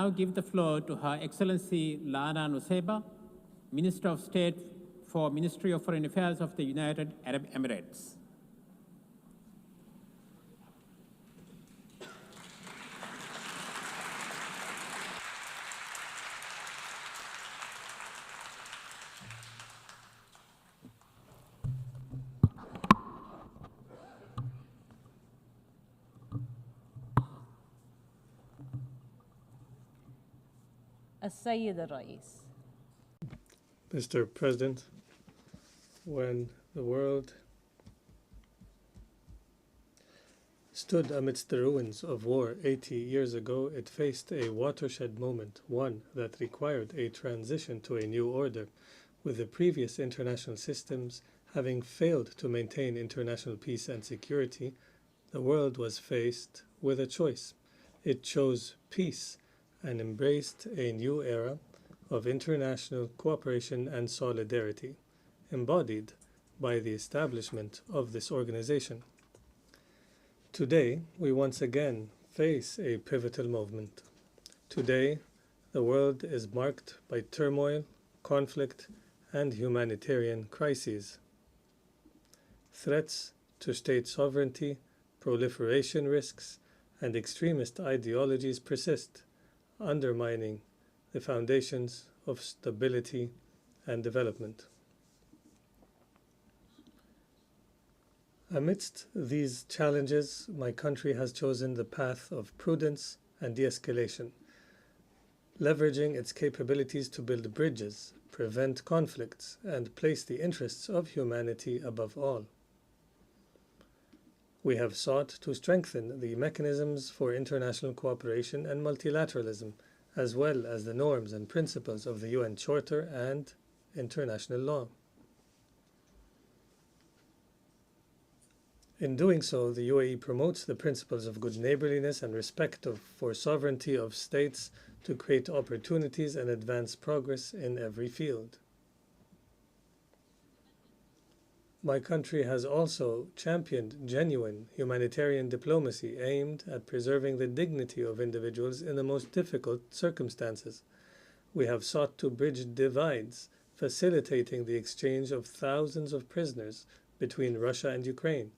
Now give the floor to Her Excellency Lana Nusseibeh, Minister of State for Ministry of Foreign Affairs of the United Arab Emirates. السيد الرئيس. Mr. President, when the world stood amidst the ruins of war 80 years ago, it faced a watershed moment, one that required a transition to a new order, with the previous international systems having failed to maintain international peace and security. The world was faced with a choice. It chose peace and embraced a new era of international cooperation and solidarity, embodied by the establishment of this organization. Today, we once again face a pivotal moment. Today, the world is marked by turmoil, conflict, and humanitarian crises. Threats to state sovereignty, proliferation risks, and extremist ideologies persist, undermining the foundations of stability and development. Amidst these challenges, my country has chosen the path of prudence and de-escalation, leveraging its capabilities to build bridges, prevent conflicts, and place the interests of humanity above all. We have sought to strengthen the mechanisms for international cooperation and multilateralism, as well as the norms and principles of the UN Charter and international law. In doing so, the UAE promotes the principles of good neighborliness and respect for sovereignty of states to create opportunities and advance progress in every field. My country has also championed genuine humanitarian diplomacy aimed at preserving the dignity of individuals in the most difficult circumstances. We have sought to bridge divides, facilitating the exchange of thousands of prisoners between Russia and Ukraine,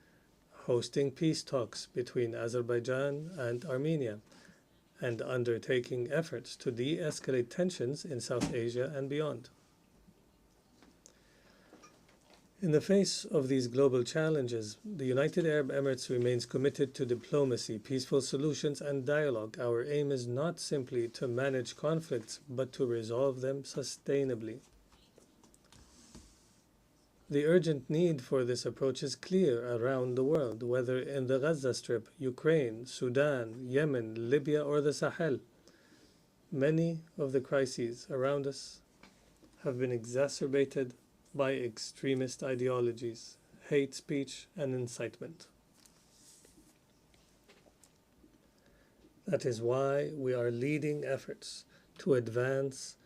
hosting peace talks between Azerbaijan and Armenia, and undertaking efforts to de-escalate tensions in South Asia and beyond. In the face of these global challenges, the United Arab Emirates remains committed to diplomacy, peaceful solutions, and dialogue. Our aim is not simply to manage conflicts, but to resolve them sustainably. The urgent need for this approach is clear around the world, whether in the Gaza Strip, Ukraine, Sudan, Yemen, Libya, or the Sahel. Many of the crises around us have been exacerbated by extremist ideologies, hate speech, and incitement. That is why we are leading efforts to advance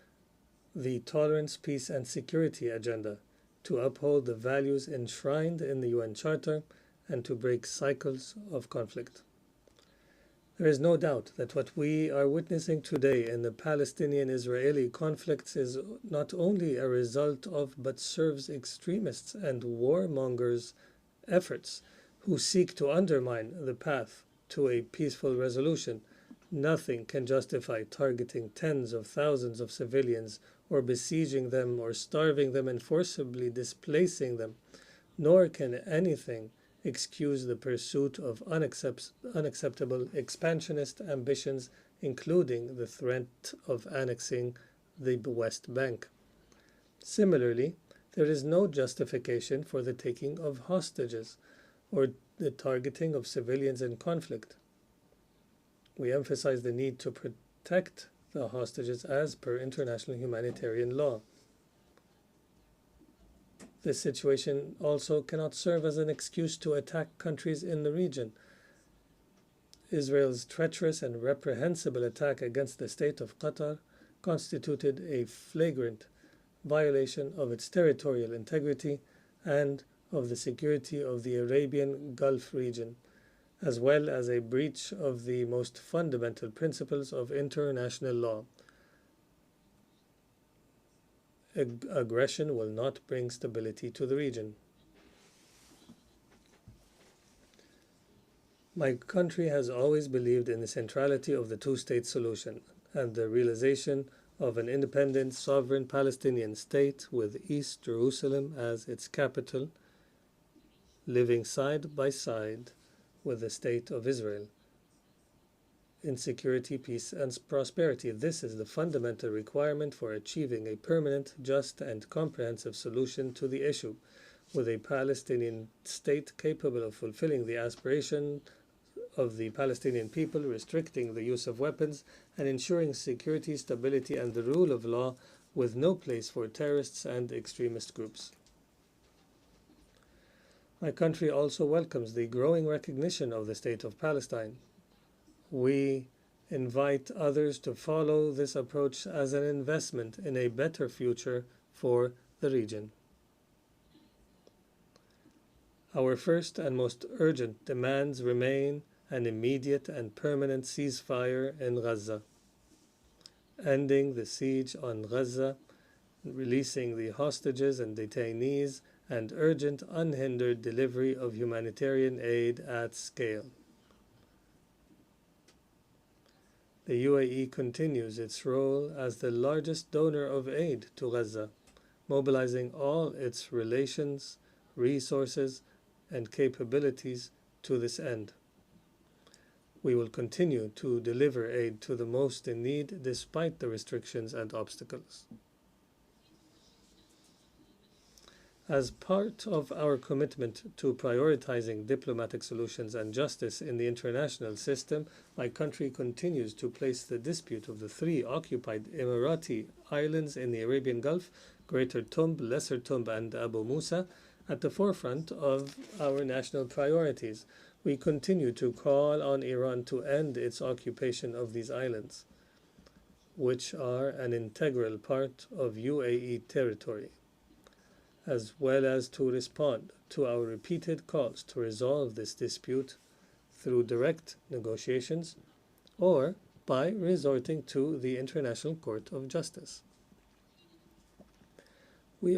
the tolerance, peace, and security agenda, to uphold the values enshrined in the UN Charter, and to break cycles of conflict. There is no doubt that what we are witnessing today in the Palestinian-Israeli conflicts is not only a result of, but serves extremists and warmongers' efforts who seek to undermine the path to a peaceful resolution. Nothing can justify targeting tens of thousands of civilians, or besieging them, or starving them and forcibly displacing them, nor can anything excuse the pursuit of unacceptable expansionist ambitions, including the threat of annexing the West Bank. Similarly, there is no justification for the taking of hostages or the targeting of civilians in conflict. We emphasize the need to protect the hostages as per international humanitarian law. This situation also cannot serve as an excuse to attack countries in the region. Israel's treacherous and reprehensible attack against the state of Qatar constituted a flagrant violation of its territorial integrity and of the security of the Arabian Gulf region. as well as a breach of the most fundamental principles of international law. Aggression will not bring stability to the region. My country has always believed in the centrality of the two-state solution and the realization of an independent, sovereign Palestinian state with East Jerusalem as its capital, living side by side with the State of Israel in security, peace, and prosperity. This is the fundamental requirement for achieving a permanent, just, and comprehensive solution to the issue, with a Palestinian state capable of fulfilling the aspiration of the Palestinian people, restricting the use of weapons, and ensuring security, stability, and the rule of law, with no place for terrorists and extremist groups. My country also welcomes the growing recognition of the State of Palestine. We invite others to follow this approach as an investment in a better future for the region. Our first and most urgent demands remain an immediate and permanent ceasefire in Gaza, ending the siege on Gaza, releasing the hostages and detainees, and urgent unhindered delivery of humanitarian aid at scale. The UAE continues its role as the largest donor of aid to Gaza, mobilizing all its relations, resources, and capabilities to this end. We will continue to deliver aid to the most in need despite the restrictions and obstacles. As part of our commitment to prioritizing diplomatic solutions and justice in the international system, my country continues to place the dispute of the three occupied Emirati islands in the Arabian Gulf, Greater Tumb, Lesser Tumb, and Abu Musa, at the forefront of our national priorities. We continue to call on Iran to end its occupation of these islands, which are an integral part of UAE territory, as well as to respond to our repeated calls to resolve this dispute through direct negotiations or by resorting to the International Court of Justice. We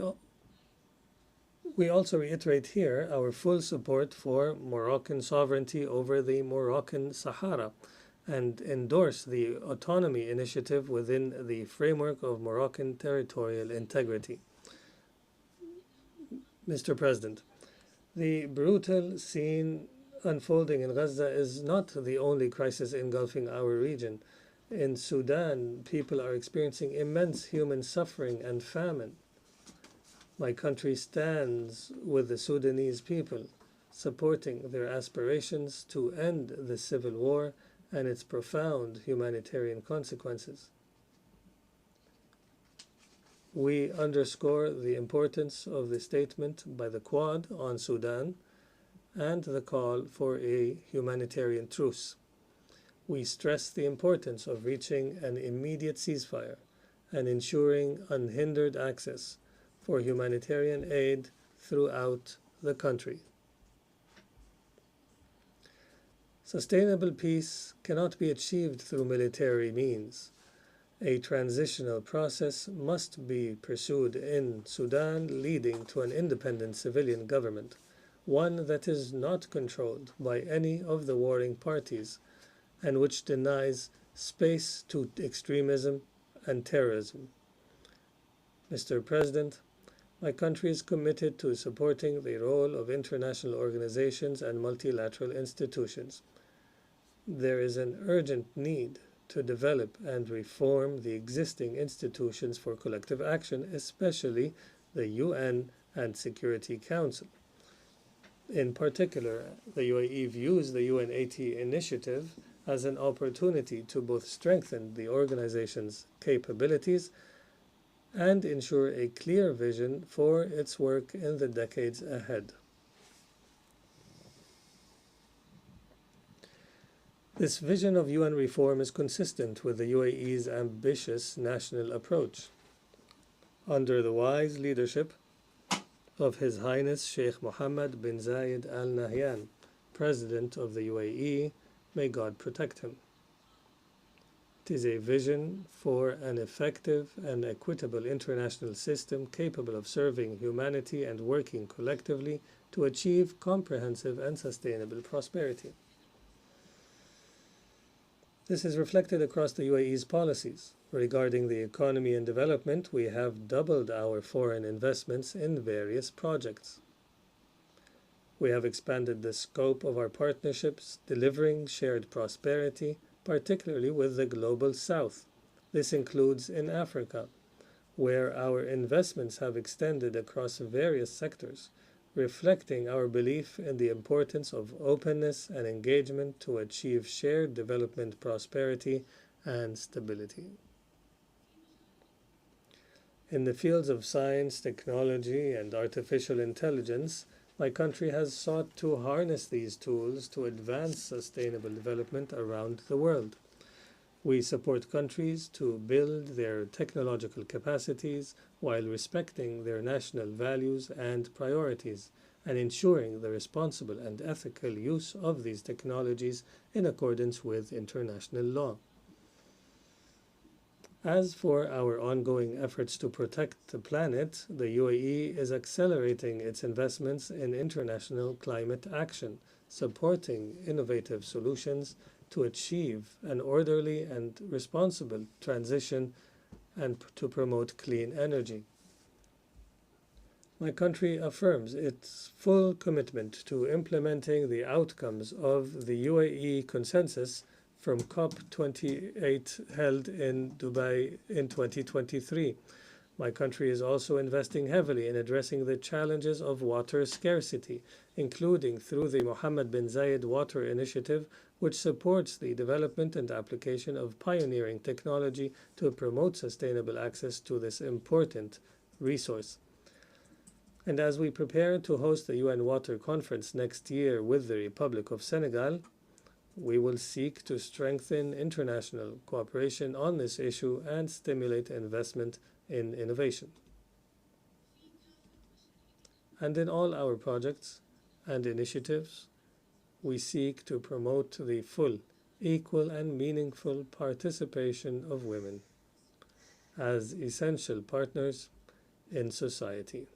also reiterate here our full support for Moroccan sovereignty over the Moroccan Sahara and endorse the autonomy initiative within the framework of Moroccan territorial integrity. Mr. President, the brutal scene unfolding in Gaza is not the only crisis engulfing our region. In Sudan, people are experiencing immense human suffering and famine. My country stands with the Sudanese people, supporting their aspirations to end the civil war and its profound humanitarian consequences. We underscore the importance of the statement by the Quad on Sudan and the call for a humanitarian truce. We stress the importance of reaching an immediate ceasefire and ensuring unhindered access for humanitarian aid throughout the country. Sustainable peace cannot be achieved through military means. A transitional process must be pursued in Sudan, leading to an independent civilian government, one that is not controlled by any of the warring parties and which denies space to extremism and terrorism. Mr. President, my country is committed to supporting the role of international organizations and multilateral institutions. There is an urgent need to develop and reform the existing institutions for collective action, especially the UN and Security Council. In particular, the UAE views the UN80 initiative as an opportunity to both strengthen the organization's capabilities and ensure a clear vision for its work in the decades ahead. This vision of UN reform is consistent with the UAE's ambitious national approach. Under the wise leadership of His Highness Sheikh Mohammed bin Zayed Al Nahyan, President of the UAE, may God protect him. It is a vision for an effective and equitable international system capable of serving humanity and working collectively to achieve comprehensive and sustainable prosperity. This is reflected across the UAE's policies. Regarding the economy and development, we have doubled our foreign investments in various projects. We have expanded the scope of our partnerships, delivering shared prosperity, particularly with the Global South. This includes in Africa, where our investments have extended across various sectors, reflecting our belief in the importance of openness and engagement to achieve shared development, prosperity, and stability. In the fields of science, technology, and artificial intelligence, my country has sought to harness these tools to advance sustainable development around the world. We support countries to build their technological capacities while respecting their national values and priorities, and ensuring the responsible and ethical use of these technologies in accordance with international law. As for our ongoing efforts to protect the planet, the UAE is accelerating its investments in international climate action, supporting innovative solutions to achieve an orderly and responsible transition and to promote clean energy. My country affirms its full commitment to implementing the outcomes of the UAE consensus from COP28 held in Dubai in 2023. My country is also investing heavily in addressing the challenges of water scarcity, including through the Mohammed bin Zayed Water Initiative, which supports the development and application of pioneering technology to promote sustainable access to this important resource. And as we prepare to host the UN Water Conference next year with the Republic of Senegal, we will seek to strengthen international cooperation on this issue and stimulate investment in innovation. And in all our projects and initiatives, we seek to promote the full, equal, and meaningful participation of women as essential partners in society.